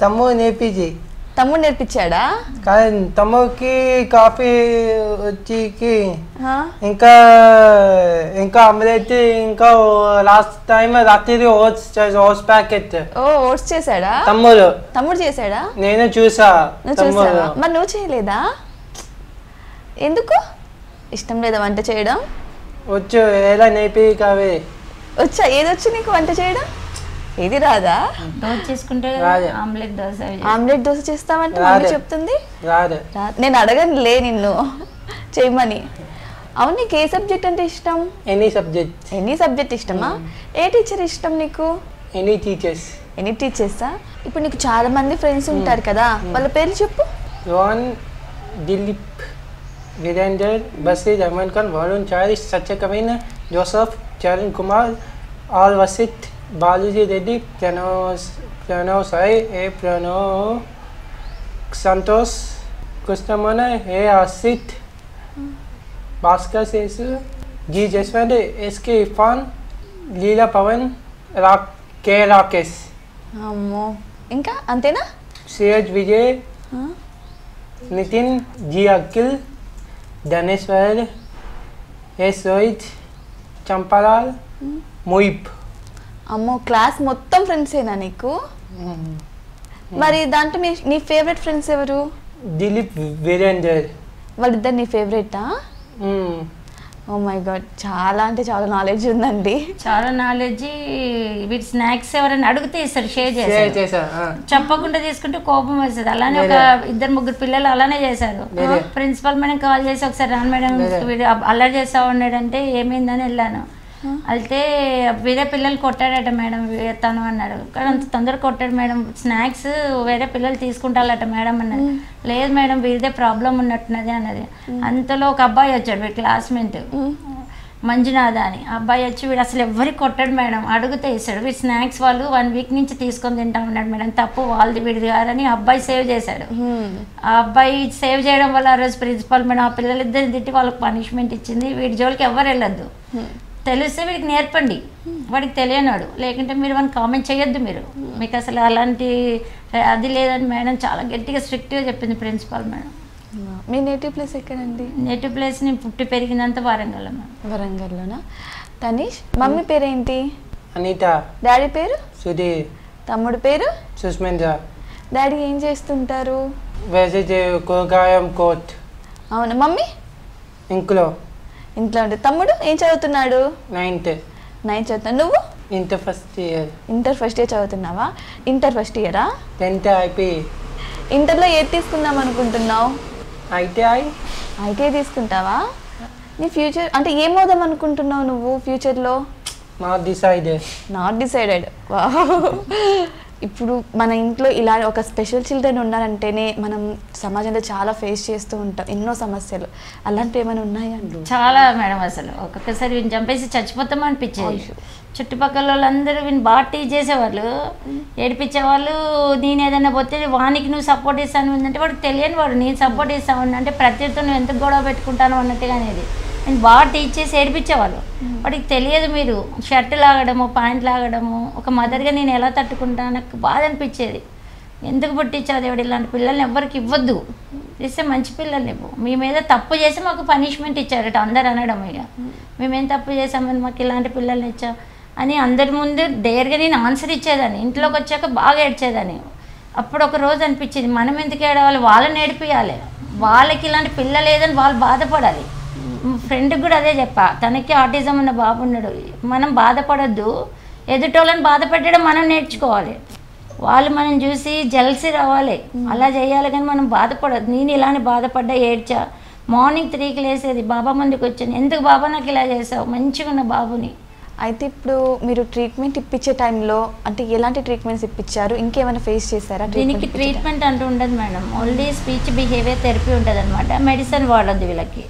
తమ్ముడు నేర్పించి. తమ్ముడు నేర్పించాడా? కానీ తమ్ముడికి కాఫీ వచ్చి ఇంకా ఇంకా ఆమ్లెట్, ఇంకా లాస్ట్ టైం రాత్రి ఓట్స్ ప్యాకెట్. ఓ ఓట్స్ చేశాడా తమ్ముడు చేశాడా? నేను చూసా. నువ్వు చూసావా? మరి నువ్వు చేయలేదా? ఎందుకు ఇష్టం లేదా వంట చేయడం? వచ్చు, ఎలా నేర్పికావే. వచ్చా? ఏదొచ్చు నీకు వంట చేయడం? ఏది రాదా? దోశ చేసుకుంటే ఆమ్లెట్ దోశ. ఆమ్లెట్ దోశ చేస్తావంటే మమ్మీ చెప్తుంది. నేను అడగనులే నిన్ను చేయమని. అవును, నీకు ఏ సబ్జెక్ట్ అంటే ఇష్టం? ఎనీ సబ్జెక్ట్ ఇష్టమా? ఏ టీచర్ ఇష్టం నీకు? ఎనీ టీచర్సా? ఇప్పుడు నీకు చాలా మంది ఫ్రెండ్స్ ఉంటారు కదా, వాళ్ళ పేర్లు చెప్పు. రోహన్, దిలీప్, వీరేందర్, బసీర్, అహ్మద్ ఖాన్, వరుణ్, చారిష్, సత్యకవీన్, జోసఫ్, చరణ్ కుమార్, ఆల్ Vasith, Balaji Reddy, Pranav Sai, A Pranav, Santosh, Krishnamohan, A Asith, Bhaskar Seshu, G Jaswanth, SK Irfan, Leela Pavan, K Rakesh. అమ్మో, ఇంకా అంతేనా? CH Vijay, Nithin, G Akhil, Dhaneshwar, S Rohit, Champalal, Muib. అమ్మో, క్లాస్ మొత్తం ఫ్రెండ్సేనా నీకు? మరి దాంట్లో నీ ఫేవరెట్ ఫ్రెండ్స్ ఎవరు? దిలీప్, వీరేందర్. వాళ్ళిద్దరు నీ ఫేవరెటా? ఓ మై గాడ్, చాలా అంటే చాలా నాలెడ్జ్ ఉందండి. చాలా నాలెడ్జ్. వీటి స్నాక్స్ ఎవరైనా అడిగితే ఇస్తారు, షేర్ చేస్తారు. చెప్పకుండా తీసుకుంటే కోపం వస్తుంది. అలానే ఒక 2-3 పిల్లలు అలానే చేశారు. ప్రిన్సిపల్ మేడం కాల్ చేసి ఒకసారి రాను మేడం వీడు అల్లరి చేస్తా ఉన్నాడంటే ఏమైందని వెళ్ళాను. అయితే వేరే పిల్లలు కొట్టాడట మేడం తను అన్నాడు. కానీ అంత తొందర కొట్టాడు మేడం, స్నాక్స్ వేరే పిల్లలు తీసుకుంటారట మేడం అన్నది. లేదు మేడం వీరిదే ప్రాబ్లం ఉన్నట్టున్నది అన్నది. అంతలో ఒక అబ్బాయి వచ్చాడు, వీడి క్లాస్మేట్ మంజునాథ అని. అబ్బాయి వచ్చి వీడు అసలు ఎవరికి కొట్టాడు మేడం, అడిగితే ఇస్తాడు. వీడు స్నాక్స్ వాళ్ళు 1 వీక్ నుంచి తీసుకొని తింటా ఉన్నాడు మేడం, తప్పు వాళ్ళది వీడిది కాదని అబ్బాయి సేవ్ చేశాడు. ఆ అబ్బాయి సేవ్ చేయడం వల్ల ఆ రోజు ప్రిన్సిపల్ మేడం ఆ పిల్లలిద్దరిని తిట్టి వాళ్ళకి పనిష్మెంట్ ఇచ్చింది. వీడి జోలికి ఎవరు వెళ్ళొద్దు, తెలిస్తే వీడికి నేర్పండి, వాడికి తెలియనాడు. లేకుంటే మీరు వాడిని కామెంట్ చేయొద్దు, మీకు అసలు అలాంటి అది లేదని మేడం చాలా గట్టిగా స్ట్రిక్ట్గా చెప్పింది ప్రిన్సిపాల్ మేడం. మీ నేటివ్ ప్లేస్ ఎక్కడండి? నేటివ్ ప్లేస్ నేను పుట్టి పెరిగినంత వరంగల్. వరంగల్లోనా? తనీష్, మమ్మీ పేరేంటి? అనిత. డాడీ పేరు? సుధీర్. తమ్ముడు పేరు? సుస్మెంజ. డాడీ ఏం చేస్తుంటారు? కూరగాయం కోట్. అవునా? మమ్మీ? ఇంట్లో ఉంటే. తమ్ముడు ఏం చదువుతున్నాడు? 9th చదువుతాను. నువ్వు? ఇంటర్ ఫస్ట్ ఇయర్ చదువుతున్నావా? ఇంటర్ ఫస్ట్ ఇయరా? 10th అయిపోయి. ఇంటర్లో ఏది తీసుకుందాం అనుకుంటున్నావు? ఐటీఐ తీసుకుంటావా? నీ ఫ్యూచర్ అంటే ఏమవుదాం అనుకుంటున్నావు నువ్వు ఫ్యూచర్లో? Not decided. ఇప్పుడు మన ఇంట్లో ఇలా ఒక స్పెషల్ చిల్డ్రన్ ఉన్నారంటేనే మనం సమాజంలో చాలా ఫేస్ చేస్తూ ఉంటాం ఎన్నో సమస్యలు. అలాంటివి ఏమైనా ఉన్నాయా? చాలా మేడం, అసలు ఒక్కొక్కసారి వీని చంపేసి చచ్చిపోతాం అనిపించేది. చుట్టుపక్కల వాళ్ళందరూ వీని బాగా టీచ్ చేసేవాళ్ళు, ఏడిపించేవాళ్ళు. నేను ఏదైనా పోతే వానికి నువ్వు సపోర్ట్ ఇస్తాను అంటే వాడికి తెలియని వాడు నేను సపోర్ట్ ఇస్తాను అంటే ప్రతితో నువ్వు ఎంత గొడవ పెట్టుకుంటాను అన్నట్టుగా అనేది. నేను బాగా టీచ్ చేసి ఏడిపించేవాళ్ళు. వాడికి తెలియదు, మీరు షర్ట్ లాగడము ప్యాంట్ లాగడము. ఒక మదర్గా నేను ఎలా తట్టుకుంటాను, నాకు బాధ అనిపించేది. ఎందుకు పుట్టించావు దేవుడు ఇలాంటి పిల్లల్ని ఎవ్వరికి ఇవ్వద్దు, ఇస్తే మంచి పిల్లలు ఇవ్వు. మీ మీద తప్పు చేసి మాకు పనిష్మెంట్ ఇచ్చారట అందరు అనడం. ఇక మేమేం తప్పు చేసామని మాకు ఇలాంటి పిల్లల్ని ఇచ్చాం అని అందరి ముందు డేర్గా నేను ఆన్సర్ ఇచ్చేదాన్ని. ఇంట్లోకి వచ్చాక బాగా ఏడ్చేదాన్ని. అప్పుడు ఒక రోజు అనిపించింది, మనం ఎందుకు ఏడవాలి, వాళ్ళని ఏడిపియాలి. వాళ్ళకి ఇలాంటి పిల్లలు లేదని వాళ్ళు బాధపడాలి. ఫ్రెండ్కి కూడా అదే చెప్పా, తనకి ఆటిజం ఉన్న బాబు ఉన్నాడు. మనం బాధపడద్దు, ఎదుటోళ్ళని బాధ పెట్టడం మనం నేర్చుకోవాలి. వాళ్ళు మనం చూసి జల్సీ రావాలి, అలా చేయాలి. కానీ మనం బాధపడద్దు. నేను ఇలానే బాధపడ్డా, ఏడ్చా. మార్నింగ్ 3కి లేసేది, బాబా ముందుకు వచ్చాను. ఎందుకు బాబా నాకు ఇలా చేసావు, మంచిగా ఉన్న బాబుని. అయితే ఇప్పుడు మీరు ట్రీట్మెంట్ ఇప్పించే టైంలో అంటే ఎలాంటి ట్రీట్మెంట్స్ ఇప్పించారు, ఇంకేమైనా ఫేస్ చేశారా? దీనికి ట్రీట్మెంట్ అంటూ ఉండదు madam, only speech behaviour therapy ఉంటుంది అనమాట. మెడిసిన్ వాడద్దు వీళ్ళకి.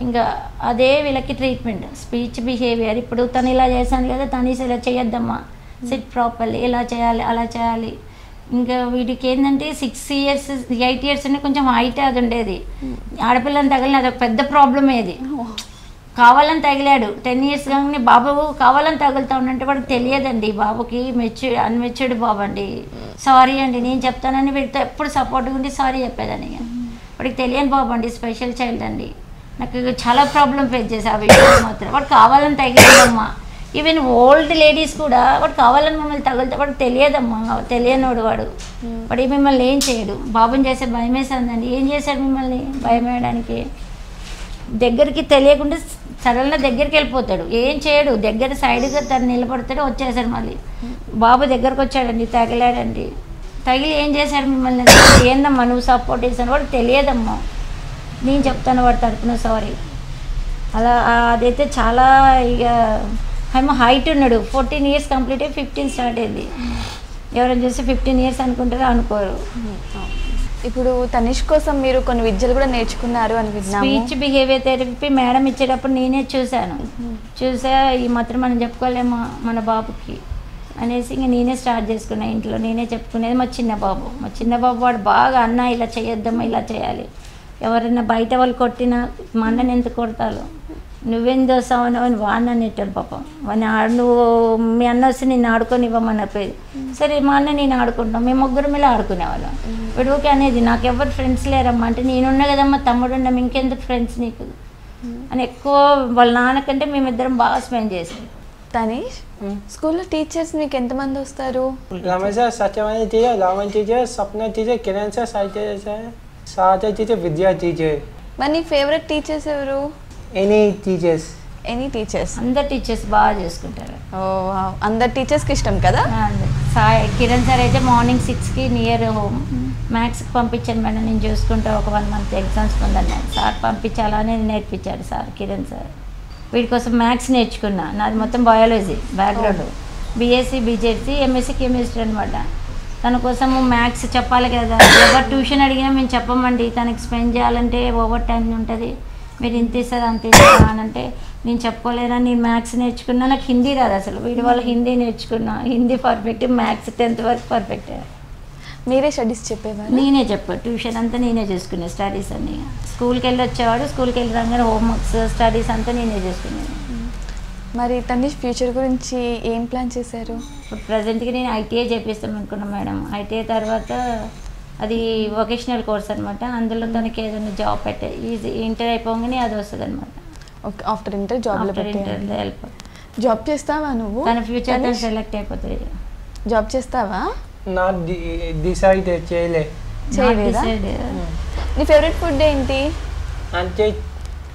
ఇంకా అదే వీళ్ళకి ట్రీట్మెంట్, స్పీచ్ బిహేవియర్. ఇప్పుడు తను ఇలా చేశాను కదా, తను ఇలా చేయొద్దమ్మా, సిట్ ప్రాపర్లీ, ఇలా చేయాలి అలా చేయాలి. ఇంకా వీడికి ఏంటంటే 6 years 8 years అని కొంచెం హైట్ అది ఉండేది. ఆడపిల్లని తగిలిన అదొక పెద్ద ప్రాబ్లం ఏది. కావాలని తగిలాడు 10 years కానీ బాబు కావాలని తగులుతా ఉన్నంటే వాడికి తెలియదండి. బాబుకి అన్మెచ్యూర్డ్ బాబు అండి. సారీ అండి నేను చెప్తానని వీడితో ఎప్పుడు సపోర్ట్గా ఉండి సారీ చెప్పేదాన్ని. వాడికి తెలియని బాబు అండి, స్పెషల్ చైల్డ్ అండి. నాకు చాలా ప్రాబ్లం ఫేస్ చేసి ఆ విషయంలో మాత్రం. వాడు కావాలని తగిలేదమ్మా. ఈవెన్ ఓల్డ్ లేడీస్ కూడా వాడు కావాలని మమ్మల్ని తగిలితే వాడికి తెలియదమ్మా, తెలియనోడు వాడు. వాడు మిమ్మల్ని ఏం చేయడు. బాబుని చేసే భయం వేసిందండి. ఏం చేశాడు మిమ్మల్ని భయం వేయడానికి? దగ్గరికి తెలియకుండా సడన్గా దగ్గరికి వెళ్ళిపోతాడు, ఏం చేయడు. దగ్గర సైడ్గా తను నిలబడతాడు, వచ్చేసాడు. మళ్ళీ బాబు దగ్గరకు వచ్చాడండి, తగిలాడండి. తగిలి ఏం చేశాడు మిమ్మల్ని? ఏందమ్మా నువ్వు సపోర్ట్ చేశాను? వాడికి తెలియదమ్మా, నేను చెప్తాను వాడు తరపున సారీ. అలా అదైతే చాలా ఇక ఏమో హైట్ ఉన్నాడు. 14 years కంప్లీట్ అయ్యి 15 స్టార్ట్ అయింది. ఎవరైనా చూస్తే 15 years అనుకుంటారో అనుకోరు. ఇప్పుడు తనిష్ కోసం మీరు కొన్ని విద్యలు కూడా నేర్చుకున్నారు అని విన్నాము. స్పీచ్ బిహేవియర్ థెరపీ మేడం ఇచ్చేటప్పుడు నేనే చూశాను. ఈ మాత్రం మనం చెప్పుకోలేమా మన బాబుకి అనేసి ఇంక నేనే స్టార్ట్ చేసుకున్నా. ఇంట్లో నేనే చెప్పుకునేది. మా చిన్న బాబు వాడు బాగా అన్న ఇలా చేయొద్దమ్మా, ఇలా చేయాలి. ఎవరైనా బయట వాళ్ళు కొట్టినా మా అన్నని ఎందుకు కొడతారు, నువ్వేం దోస్తావు అని వాడిని అనేటాడు పాపం. నువ్వు మీ అన్న వస్తే నేను ఆడుకొని ఇవ్వమని పేరు. సరే మా అన్న నేను ఆడుకుంటాం, మేము ముగ్గురు మీద ఆడుకునేవాళ్ళం. విడువకి అనేది నాకు ఎవరు ఫ్రెండ్స్ లేరమ్మా అంటే నేనున్నా కదమ్మా, తమ్ముడు ఉన్నాం, ఇంకెందుకు ఫ్రెండ్స్ నీకు అని ఎక్కువ వాళ్ళ నాన్నకంటే మేమిద్దరం బాగా స్పెండ్ చేసాం. తనీష్ స్కూల్లో టీచర్స్ మీకు ఎంతమంది వస్తారు? Ramesh sir, Satyavani teacher, Ravan teacher, Swapna teacher, Kiran sir, Sai sir, Saratha teacher, Vidya teacher. మరి నీ ఫేవరెట్ టీచర్స్ ఎవరు? Any teachers. అందరు టీచర్స్ బాగా చేసుకుంటారు. అందరు టీచర్స్కి ఇష్టం కదా? కిరణ్ సార్ అయితే మార్నింగ్ 6కి నియర్ హోమ్ మ్యాథ్స్కి పంపించాను మేడం, నేను చూసుకుంటా ఒక 1 month ఎగ్జామ్స్ ఉందని సార్ పంపించాలని నేర్పించాడు సార్ కిరణ్ సార్. వీడి కోసం మ్యాథ్స్ నేర్చుకున్నా. నాది మొత్తం biology background, BSc BZC MSc chemistry అనమాట. తన కోసం మ్యాథ్స్ చెప్పాలి కదా. ఎవరు ట్యూషన్ అడిగినా మేము చెప్పమండి, తనకి స్పెండ్ చేయాలంటే ఓవర్ టైం ఉంటుంది, మీరు ఇంత ఇస్తారు అంత ఇస్తారా అని అంటే నేను చెప్పుకోలేనా. నేను మ్యాథ్స్ నేర్చుకున్నా, నాకు హిందీ రాదు అసలు. వీడి వాళ్ళు హిందీ నేర్చుకున్నా, హిందీ పర్ఫెక్ట్, మ్యాథ్స్ 10th వరకు పర్ఫెక్ట్. మీరే స్టడీస్ చెప్పేవారు? నేనే చెప్పాను. ట్యూషన్ అంతా నేనే చేసుకునే, స్టడీస్ అన్నీ. స్కూల్కి వెళ్ళి వచ్చేవాడు, స్కూల్కి వెళ్ళి రాగానే హోంవర్క్స్ స్టడీస్ అంతా నేనే చేసుకున్నాను. మరి తనీష్ ఫ్యూచర్ గురించి ఏం ప్లాన్ చేశారు? ప్రజెంట్గా నేను ఐటీఐ చేపిస్తాను అనుకున్నాను మేడం. ఐటీఐ తర్వాత అది వొకేషనల్ కోర్స్ అనమాట. అందులో తనకి ఏదైనా జాబ్ పెట్టే ఈజీ ఇంటర్ అయిపోగానే అది వస్తుంది అనమాట. ఓకే, ఆఫ్టర్ ఇంటర్ జాబ్లో హెల్ప్. జాబ్ చేస్తావా నువ్వు? తన ఫ్యూచర్ తను సెలెక్ట్ అయిపోతుంది. జాబ్ చేస్తావా? నాట్ డిసైడ్ చేయలేదా? నీ ఫేవరెట్ ఫుడ్ ఏంటి? అంటే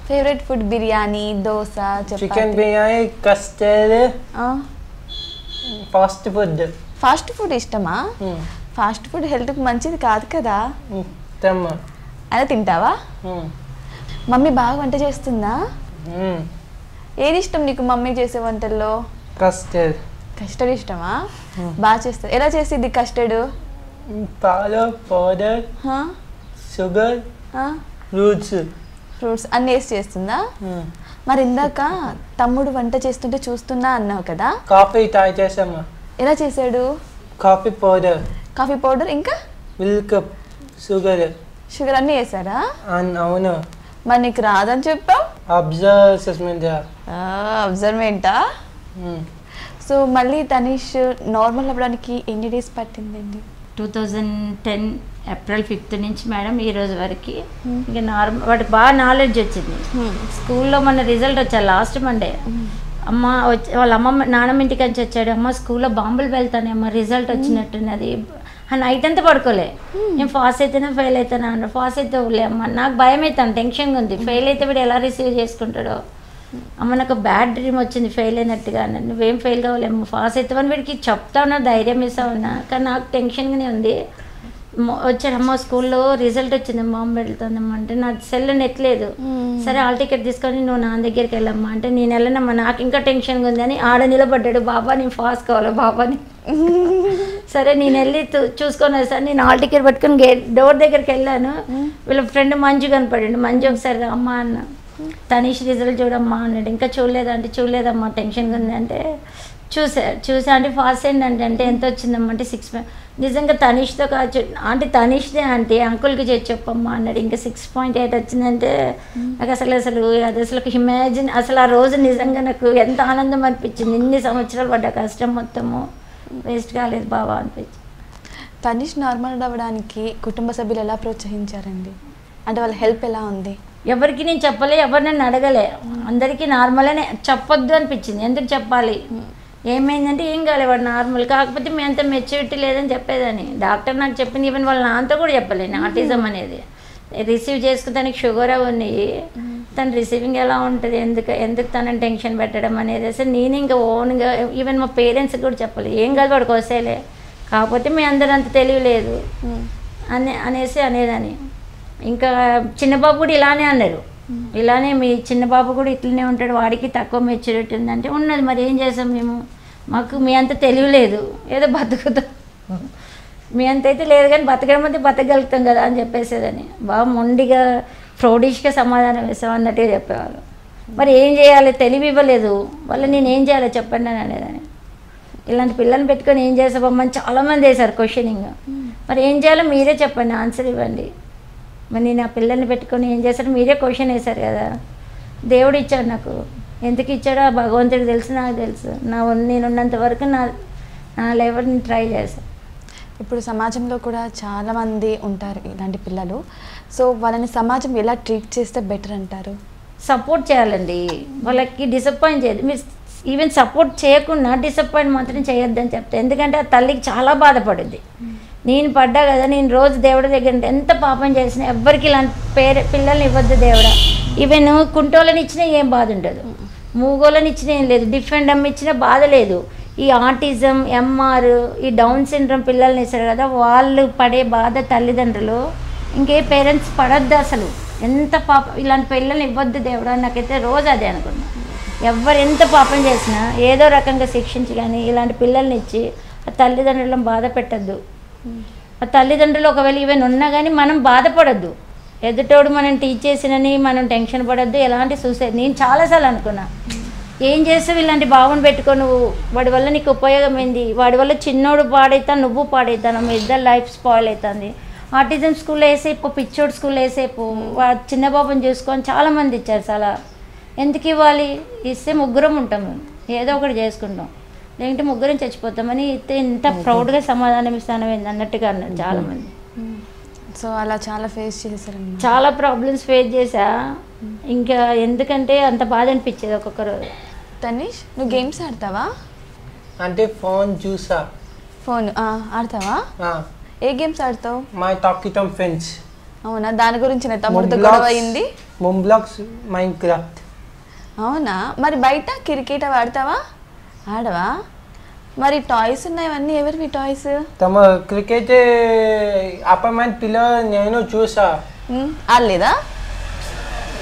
favourite food biryani, dosa, chicken biryani, custard, fast food. Fast food ఇష్టమా? ఫాస్ట్ ఫుడ్ హెల్త్కి మంచిది కాదు కదా. అలా తింటావా? మమ్మీ బాగా వంట చేస్తుందా? ఏది ఇష్టం నీకు మమ్మీ చేసే వంటల్లో? కస్టర్డ్. కస్టర్డ్ ఇష్టమా? బాగా చేస్తుంది. ఎలా చేసిద్ది కస్టర్డ్? పాలు, పౌడర్, షుగర్, ఫ్రూట్స్ అన్ని వేసి చేస్తుందా? మరి ఇందాక తమ్ముడు వంట చేస్తుంటే చూస్తున్నా అన్నావు కదా. కాఫీ ట్రై చేసామా? ఎలా చేశాడు? కాఫీ పౌడర్ ఇంకా మిల్క్, షుగర్ అన్ని వేసారా? అవును. మరి నీకు రాదని చెప్పావు. అబ్జర్వ్మెంటా? సో మళ్ళీ తనీష్ నార్మల్ అవ్వడానికి ఎన్ని డేస్ పట్టిందండి? 2010 April 5th నుంచి మేడం ఈ రోజు వరకు ఇంకా నార్మల్ వాడికి బాగా నాలెడ్జ్ వచ్చింది. స్కూల్లో మన రిజల్ట్ వచ్చా లాస్ట్ మండే. అమ్మ వాళ్ళ అమ్మ నాన్నమ్మ ఇంటికి నుంచి వచ్చాడు. అమ్మ స్కూల్లో బాంబులు వెళ్తానే అమ్మ రిజల్ట్ వచ్చినట్టున్నది. నైట్ అంతా పడుకోలే. నేను పాస్ అయితేనే ఫెయిల్ అవుతానా అన్నాడు. పాస్ అయితే ఊళ్ళే అమ్మ నాకు భయం అవుతాను, టెన్షన్గా ఉంది. ఫెయిల్ అయితే వీడు ఎలా రిసీవ్ చేసుకుంటాడో. అమ్మ నాకు బ్యాడ్ డ్రీమ్ వచ్చింది ఫెయిల్ అయినట్టుగా అన్నాడు. నువ్వేం ఫెయిల్ కావాలేమో పాస్ అవుతావని వీడికి చెప్తా ఉన్నా, ధైర్యం ఇస్తా ఉన్నా. కానీ నాకు టెన్షన్గానే ఉంది. వచ్చాడమ్మ స్కూల్లో రిజల్ట్ వచ్చింది, బాంబు వెళ్తుందమ్మా అంటే నా సెల్ నెట్లేదు. సరే హాల్ టికెట్ తీసుకొని నువ్వు నా దగ్గరికి వెళ్ళమ్మా అంటే నేను వెళ్ళనమ్మా నాకు ఇంకా టెన్షన్గా ఉంది అని ఆడ నిలబడ్డాడు. బాబా నేను పాస్ కావాలి బాబాని. సరే నేను వెళ్ళి చూసుకొని వస్తాను. నేను హాల్ టికెట్ పట్టుకొని డోర్ దగ్గరికి వెళ్ళాను. వీళ్ళ ఫ్రెండ్ మంజు కనపడాడు. మంజు ఒకసారి అమ్మ అన్న తనీష్ రిజల్ట్ చూడమ్మా అన్నాడు. ఇంకా చూడలేదా అంటే చూడలేదమ్మా టెన్షన్గా ఉంది అంటే చూసా అంటే ఫాస్ట్ ఏంటంటే అంటే ఎంత వచ్చిందమ్మంటే 6 నిజంగా తనీష్తో కాదు అంటే తనీష్దే అంటే అంకుల్కి చెప్పమ్మా అన్నాడు. ఇంకా 6.8 వచ్చిందంటే నాకు అసలు అది అసలు ఇమాజిన్ అసలు ఆ రోజు నిజంగా నాకు ఎంత ఆనందం అనిపించింది. ఇన్ని సంవత్సరాలు పడ్డ కష్టం మొత్తము వేస్ట్ కాలేదు బాబా అనిపించింది. తనీష్ నార్మల్ అవ్వడానికి కుటుంబ సభ్యులు ఎలా ప్రోత్సహించారండి? అంటే వాళ్ళ హెల్ప్ ఎలా ఉంది? ఎవరికి నేను చెప్పలే, ఎవరు నన్ను అడగలే, అందరికీ నార్మల్గానే చెప్పొద్దు అనిపించింది. ఎందుకు చెప్పాలి, ఏమైందంటే ఏం కాలే వాడు నార్మల్, కాకపోతే మీ అంత మెచ్యూరిటీ లేదని చెప్పేదని డాక్టర్ నాకు చెప్పింది. ఈవెన్ వాళ్ళ నాన్నతో కూడా చెప్పలేను ఆటిజం అనేది. రిసీవ్ చేసుకుని షుగర్ ఉంది, తను రిసీవింగ్ ఎలా ఉంటుంది, ఎందుకు తనని టెన్షన్ పెట్టడం అనేది అసలు నేను ఇంకా ఓన్గా ఈవెన్ మా పేరెంట్స్కి కూడా చెప్పలేదు. ఏం కాదు వాడికి వస్తేలే, కాకపోతే మీ అందరూ అంత తెలియలేదు అనేసి అనేదని. ఇంకా చిన్నబాబు కూడా ఇలానే అన్నారు, ఇలానే మీ చిన్నబాబు కూడా ఇట్లనే ఉంటాడు, వాడికి తక్కువ మెచ్యూరిటీ ఉందంటే ఉన్నది. మరి ఏం చేసాం మేము, మాకు మీ అంత తెలియలేదు, ఏదో బతుకుతాం, మీ అంత అయితే లేదు కానీ బతకడం అయితే బతకగలుగుతాం కదా అని చెప్పేసేదని బాగా మొండిగా ప్రౌడిష్గా సమాధానం వేసాం అన్నట్టుగా చెప్పేవాళ్ళు. మరి ఏం చేయాలి, తెలివి ఇవ్వలేదు వాళ్ళు, నేను ఏం చేయాలో చెప్పండి అని అనేదని. ఇలాంటి పిల్లల్ని పెట్టుకొని ఏం చేసామని చాలామంది వేశారు క్వశ్చనింగ్. మరి ఏం చేయాలో మీరే చెప్పండి, ఆన్సర్ ఇవ్వండి. మరి నేను ఆ పిల్లల్ని పెట్టుకొని ఏం చేశాడు, మీరే క్వశ్చన్ వేశారు కదా. దేవుడు ఇచ్చాడు నాకు, ఎందుకు ఇచ్చాడో ఆ భగవంతుడికి తెలుసు, నాకు తెలుసు. నేనున్నంత వరకు నా లెవెల్ని ట్రై చేశాను. ఇప్పుడు సమాజంలో కూడా చాలామంది ఉంటారు ఇలాంటి పిల్లలు. సో వాళ్ళని సమాజం ఎలా ట్రీట్ చేస్తే బెటర్ అంటారు? సపోర్ట్ చేయాలండి, వాళ్ళకి డిసప్పాయింట్ చేయదు. మీరు ఈవెన్ సపోర్ట్ చేయకుండా డిసప్పాయింట్ మాత్రం చేయొద్దని చెప్తాను. ఎందుకంటే ఆ తల్లికి చాలా బాధపడుద్ది. నేను పడ్డా కదా, నేను రోజు దేవుడి దగ్గర ఎంత పాపం చేసినా ఎవ్వరికి ఇలాంటి పిల్లల్ని ఇవ్వద్దు దేవుడా. ఈవెన్ కుంటోళ్ళని ఇచ్చినా ఏం బాధ ఉండదు, మూగోళ్ళని ఇచ్చినా ఏం లేదు, డిఫరెంట్ అమ్మ ఇచ్చినా బాధ లేదు. ఈ ఆటిజం, ఎంఆర్, ఈ డౌన్ సిండ్రోమ్ పిల్లల్ని ఇస్తారు కదా, వాళ్ళు పడే బాధ తల్లిదండ్రులు ఇంకే పేరెంట్స్ పడద్దు అసలు. ఎంత పాపం, ఇలాంటి పిల్లల్ని ఇవ్వద్దు దేవుడా. నాకైతే రోజు అదే అనుకున్నా, ఎవరు ఎంత పాపం చేసినా ఏదో రకంగా శిక్షించి కానీ ఇలాంటి పిల్లల్ని ఇచ్చి ఆ తల్లిదండ్రులను బాధ పెట్టద్దు. ఆ తల్లిదండ్రులు ఒకవేళ ఈవెన్ ఉన్నా కానీ మనం బాధపడద్దు, ఎదుటోడు మనం టీచ్ చేసినని మనం టెన్షన్ పడద్దు. ఎలాంటి సూసైడ్ నేను చాలాసార్లు అనుకున్నా, ఏం చేస్తావు ఇలాంటి బావుని పెట్టుకో, నువ్వు వాడి వల్ల నీకు ఉపయోగం ఏంది, వాడి వల్ల చిన్నోడు పాడైతాను, నువ్వు పాడైతాను, మీ ఇద్దరు లైఫ్ స్పాయిల్ అవుతుంది. ఆటిజం స్కూల్లో వేసేపు, పిచ్చోడు స్కూల్లో వేసేపు, చిన్న బాబుని చూసుకొని చాలామంది ఇచ్చారు. చాలా ఎందుకు ఇవ్వాలి, ఇస్తే ముగ్గురం ఉంటాం, ఏదో ఒకటి చేసుకుంటాం, లేదంటే ముగ్గురం చచ్చిపోతామని ఇస్తే ఇంత ప్రౌడ్గా సమాధానం ఇస్తాను అన్నట్టుగా అన్నారు చాలామంది. సో అలా చాలా ఫేస్ చేశారు, చాలా ప్రాబ్లమ్స్ ఫేస్ చేశా. ఇంకా ఎందుకంటే అంత బాధ అనిపించేది ఒక్కొక్క రోజు. తనీష్, నువ్వు గేమ్స్ ఆడతావా? అంటే ఫోన్ చూసా. ఫోన్ ఆడతావా? ఏ గేమ్స్ ఆడతావు? My talking Tom friends. అవునా, దాని గురించి నా తమ్ముడితో గొడవ అయింది. మొంబ్లాక్స్, మైన్క్రాఫ్ట్. అవునా, మరి బయట క్రికెట్ ఆడతావా? ఆడవా? మరి టాయ్స్ ఉన్నాయన్నీ ఎవరివి టాయ్స్? తమ క్రికెట్ అపార్ట్మెంట్ పిల్లలు నేను చూసా. ఆడలేదా?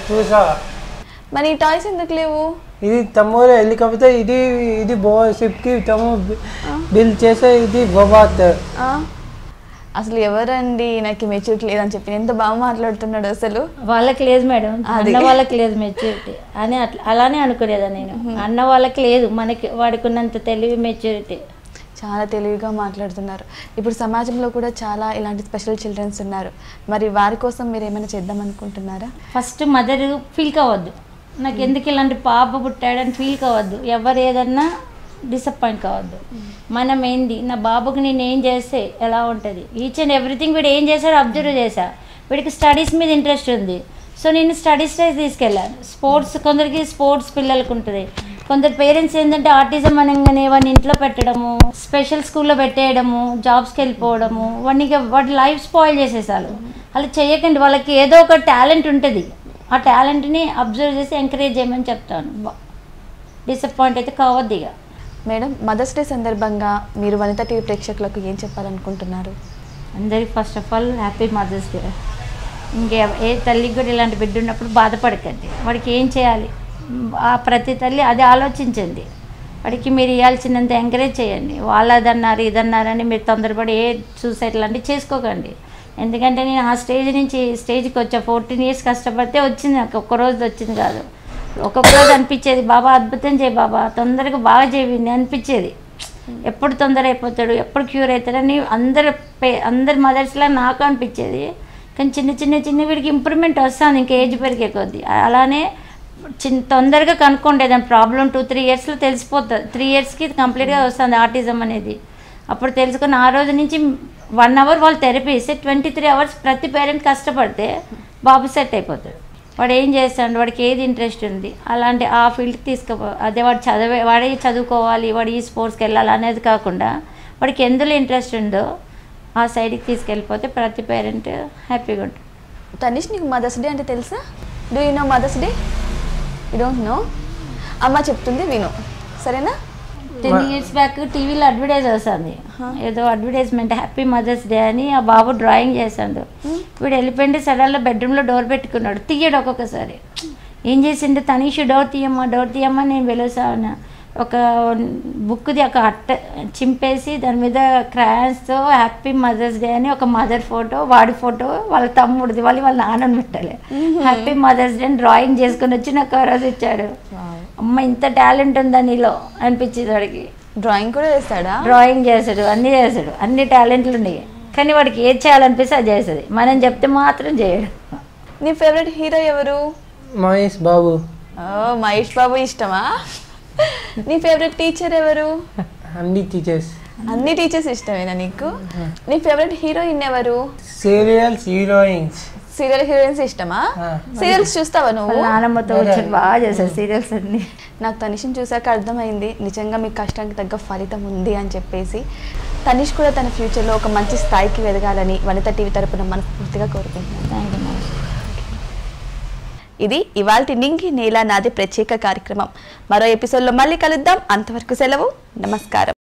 చూసా. మరి ఈ టాయ్స్ ఎందుకు లేవు? ఇది తమ్ముడు హెలికాప్టర్, ఇది షిప్కి తమ్ముడు బిల్ చేసే, ఇది బొబాత్. అసలు ఎవరండి నాకు మెచ్యూరిటీ లేదని చెప్పి ఎంత బాగా మాట్లాడుతున్నాడు అసలు. వాళ్ళకి లేదు మేడం, అన్న వాళ్ళకి లేదు మెచ్యూరిటీ అని అలానే అనుకునేదా నేను. అన్న వాళ్ళకి లేదు, మనకి వాడుకున్నంత తెలివి మెచ్యూరిటీ. చాలా తెలివిగా మాట్లాడుతున్నారు. ఇప్పుడు సమాజంలో కూడా చాలా ఇలాంటి స్పెషల్ చిల్డ్రన్స్ ఉన్నారు, మరి వారి కోసం మీరు ఏమైనా చేద్దాం అనుకుంటున్నారా? ఫస్ట్ మదర్ ఫీల్ కావద్దు, నాకు ఎందుకు ఇలాంటి పాప పుట్టాడని ఫీల్ కావద్దు, ఎవరు ఏదన్నా డిసప్పాయింట్ కావద్దు. మనం ఏంది, నా బాబుకి నేను ఏం చేస్తే ఎలా ఉంటుంది, ఈచ్ అండ్ ఎవ్రీథింగ్ వీడు ఏం చేశాడో అబ్జర్వ్ చేశా. వీడికి స్టడీస్ మీద ఇంట్రెస్ట్ ఉంది, సో నేను స్టడీస్ తీసుకెళ్ళాను. స్పోర్ట్స్, కొందరికి స్పోర్ట్స్ పిల్లలకు ఉంటుంది, కొందరు పేరెంట్స్ ఏంటంటే ఆటిజం అనగానే వాడిని ఇంట్లో పెట్టడము, స్పెషల్ స్కూల్లో పెట్టేయడము, జాబ్స్కి వెళ్ళిపోవడము, వాడి లైఫ్ స్పాయిల్ చేసేసారు. అలా చేయకండి, వాళ్ళకి ఏదో ఒక టాలెంట్ ఉంటుంది, ఆ టాలెంట్ని అబ్జర్వ్ చేసి ఎంకరేజ్ చేయమని చెప్తాను. డిసప్పాయింట్ అయితే కావద్దు ఇక. మేడం, మదర్స్ డే సందర్భంగా మీరు వనితా టీవీ ప్రేక్షకులకు ఏం చెప్పాలనుకుంటున్నారు? అందరికి first of all happy mother's day. ఇంకే ఏ తల్లికి కూడా ఇలాంటి బిడ్డ ఉన్నప్పుడు బాధపడకండి, వాడికి ఏం చేయాలి ఆ ప్రతి తల్లి అది ఆలోచించండి. వాడికి మీరు ఇవ్వాల్సినంత ఎంకరేజ్ చేయండి. వాళ్ళు అదన్నారు ఇదన్నారని మీరు తొందరపడి ఏ సూసైడ్ లాంటివి చేసుకోకండి. ఎందుకంటే నేను ఆ స్టేజ్ నుంచి స్టేజ్కి వచ్చా, 14 years కష్టపడితే వచ్చింది, నాకు ఒక్కరోజు వచ్చింది కాదు. ఒక్కొక్క రోజు అనిపించేది బాబా అద్భుతం చేయి బాబా, తొందరగా బాగా చేయండి అనిపించేది. ఎప్పుడు తొందర అయిపోతాడు, ఎప్పుడు క్యూర్ అవుతాడని అందరి మదర్స్లా నాకు అనిపించేది. కానీ చిన్న వీడికి ఇంప్రూవ్మెంట్ వస్తుంది ఇంకా ఏజ్ పెరిగే కొద్దీ. అలానే తొందరగా కనుక్కోండి దాని ప్రాబ్లం 2-3 ఇయర్స్లో తెలిసిపోతుంది. 3 ఇయర్స్కి కంప్లీట్గా వస్తుంది ఆటిజం అనేది. అప్పుడు తెలుసుకుని ఆ రోజు నుంచి 1 అవర్ వాళ్ళు థెరపీ ఇస్తే 23 అవర్స్ ప్రతి పేరెంట్ కష్టపడితే బాబు సెట్ అయిపోతాడు. వాడు ఏం చేస్తాడు, వాడికి ఏది ఇంట్రెస్ట్ ఉంది అలాంటి ఆ ఫీల్డ్కి తీసుకుపో. అదే వాడే చదువుకోవాలి, వాడు ఈ స్పోర్ట్స్కి వెళ్ళాలి అనేది కాకుండా వాడికి ఎందులో ఇంట్రెస్ట్ ఉందో ఆ సైడ్కి తీసుకెళ్ళిపోతే ప్రతి పేరెంట్ హ్యాపీగా ఉంటుంది. తనీష్, నీకు మదర్స్ డే అంటే తెలుసా? Do you know mother's day? You don't know? అమ్మ చెప్తుంది విను, సరేనా? 10 ఇయర్స్ బ్యాక్ టీవీలో అడ్వర్టైజ్ వస్తుంది, ఏదో అడ్వర్టైజ్మెంట్ హ్యాపీ మదర్స్ డే అని. ఆ బాబు డ్రాయింగ్ చేశాడు, వీడు వెళ్ళిపోయింది సడన్గా బెడ్రూమ్లో డోర్ పెట్టుకున్నాడు, తీయడు ఒక్కొక్కసారి. ఏం చేసిండు, తనీష్ డోర్ తీయమ్మా నేను వెలుసాను. ఒక బుక్ది ఒక అట్ట చింపేసి దాని మీద క్రాయన్స్తో హ్యాపీ మదర్స్ డే అని ఒక మదర్ ఫోటో, వాడి ఫోటో, వాళ్ళ తమ్ముడిది, వాళ్ళ నాన్నని పెట్టాలి. హ్యాపీ మదర్స్ డే అని డ్రాయింగ్ చేసుకుని వచ్చి నాకు ఆ రోజు ఇచ్చాడు. అమ్మ ఇంత టాలెంట్ ఉందా నీలో అనిపించింది వాడికి. డ్రాయింగ్ కూడా చేస్తాడా? డ్రాయింగ్ చేస్తాడు, అన్నీ చేస్తాడు, అన్ని టాలెంట్లు ఉన్నాయి. కానీ వాడికి ఏది చేయాలనిపిస్తే అది చేస్తుంది, మనం చెప్తే మాత్రం చేయడు. నీ ఫేవరెట్ హీరో ఎవరు? మహేష్ బాబు. మహేష్ బాబు ఇష్టమా? నీ ఫేవరెట్ టీచర్ ఎవరు? అన్ని టీచర్స్. అన్ని టీచర్స్ ఇష్టమేనా నీకు? నీ ఫేవరెట్ హీరోయిన్ ఎవరు? Serials heroines. సీరియల్ హీరోయిన్స్ ఇష్టమా? సీరియల్స్ చూస్తావా నువ్వు? నానమ్మతో వచ్చి బాగా చేశారు సీరియల్స్ అన్ని. నాకు తనీష్ని చూసాక అర్థమైంది నిజంగా మీ కష్టానికి తగ్గ ఫలితం ఉంది అని చెప్పేసి. తనీష్ కూడా తన ఫ్యూచర్లో ఒక మంచి స్థాయికి ఎదగాలని వనిత టీవీ తరపున మనస్ఫూర్తిగా కోరుకుంటున్నాను. Thank you. ఇది ఇవాల్టి నింగి నేల నాది ప్రత్యేక కార్యక్రమం. మరో ఎపిసోడ్లో మళ్ళీ కలుద్దాం. అంతవరకు సెలవు, నమస్కారం.